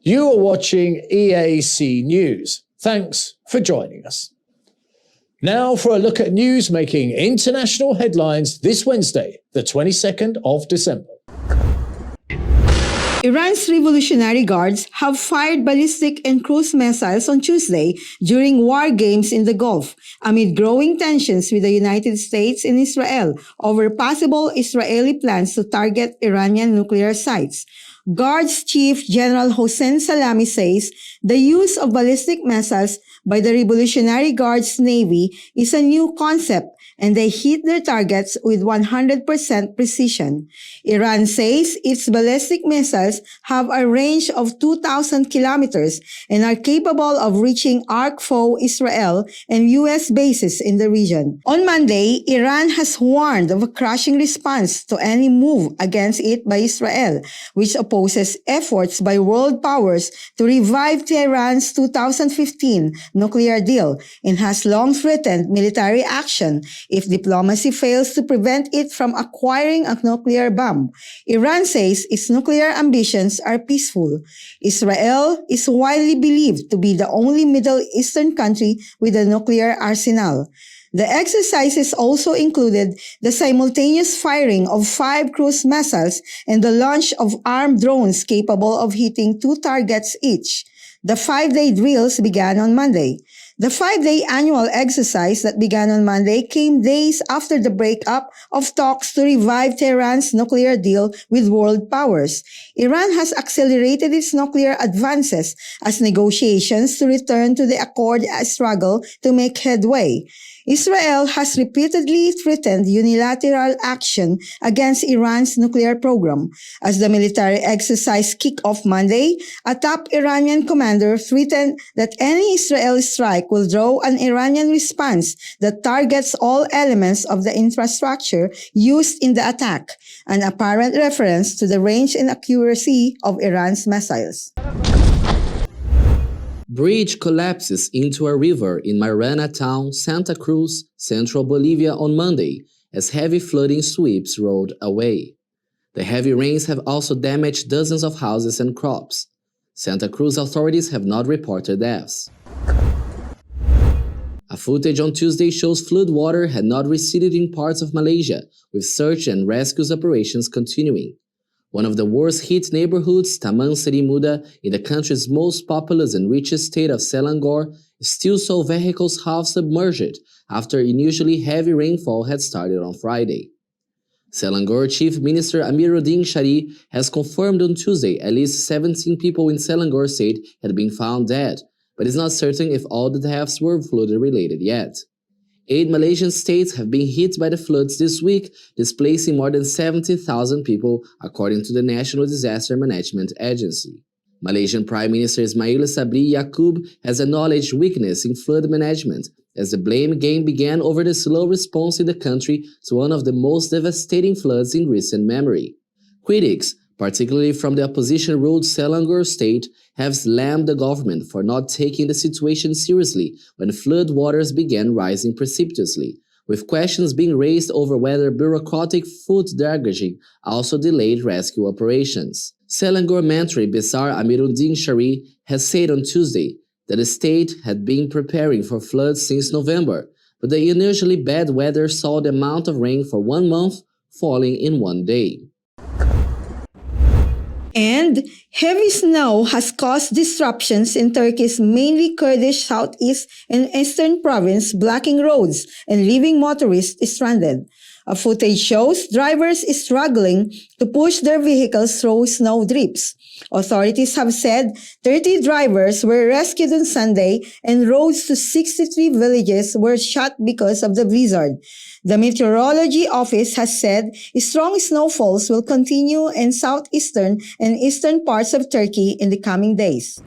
You are watching EAC News. Thanks for joining us. Now for a look at news making international headlines this Wednesday, the 22nd of December. Iran's Revolutionary Guards have fired ballistic and cruise missiles on Tuesday during war games in the Gulf, amid growing tensions with the United States and Israel over possible Israeli plans to target Iranian nuclear sites. Guards Chief General Hossein Salami says the use of ballistic missiles by the Revolutionary Guards Navy is a new concept, and they hit their targets with 100% precision. Iran says its ballistic missiles have a range of 2,000 kilometers and are capable of reaching arc foe Israel and U.S. bases in the region. On Monday, Iran has warned of a crushing response to any move against it by Israel, which opposes efforts by world powers to revive Tehran's 2015 nuclear deal and has long threatened military action if diplomacy fails to prevent it from acquiring a nuclear bomb. Iran says its nuclear ambitions are peaceful. Israel is widely believed to be the only Middle Eastern country with a nuclear arsenal. The exercises also included the simultaneous firing of 5 cruise missiles and the launch of armed drones capable of hitting 2 targets each. The 5-day drills began on Monday. The 5-day annual exercise that began on Monday came days after the breakup of talks to revive Tehran's nuclear deal with world powers. Iran has accelerated its nuclear advances as negotiations to return to the accord struggle to make headway. Israel has repeatedly threatened unilateral action against Iran's nuclear program. As the military exercise kicked off Monday, a top Iranian commander threatened that any Israeli strike will draw an Iranian response that targets all elements of the infrastructure used in the attack, an apparent reference to the range and accuracy of Iran's missiles. Bridge collapses into a river in Marana town, Santa Cruz, central Bolivia on Monday as heavy flooding sweeps road away. The heavy rains have also damaged dozens of houses and crops. Santa Cruz authorities have not reported deaths. A footage on Tuesday shows flood water had not receded in parts of Malaysia, with search and rescue operations continuing. One of the worst-hit neighborhoods, Taman Seri Muda, in the country's most populous and richest state of Selangor, still saw vehicles half submerged after initially heavy rainfall had started on Friday. Selangor Chief Minister Amiruddin Shari has confirmed on Tuesday at least 17 people in Selangor state had been found dead, but is not certain if all the deaths were flood-related yet. 8 Malaysian states have been hit by the floods this week, displacing more than 70,000 people, according to the National Disaster Management Agency. Malaysian Prime Minister Ismail Sabri Yaakob has acknowledged weakness in flood management as the blame game began over the slow response in the country to one of the most devastating floods in recent memory. Critics, particularly from the opposition-ruled Selangor state, have slammed the government for not taking the situation seriously when flood waters began rising precipitously, with questions being raised over whether bureaucratic foot dragging also delayed rescue operations. Selangor Mantri Besar Amiruddin Shari has said on Tuesday that the state had been preparing for floods since November, but the unusually bad weather saw the amount of rain for 1 month falling in 1 day. And heavy snow has caused disruptions in Turkey's mainly Kurdish southeast and eastern province, blocking roads and leaving motorists stranded. A footage shows drivers struggling to push their vehicles through snow drifts. Authorities have said 30 drivers were rescued on Sunday and roads to 63 villages were shut because of the blizzard. The Meteorology Office has said strong snowfalls will continue in southeastern and eastern parts of Turkey in the coming days.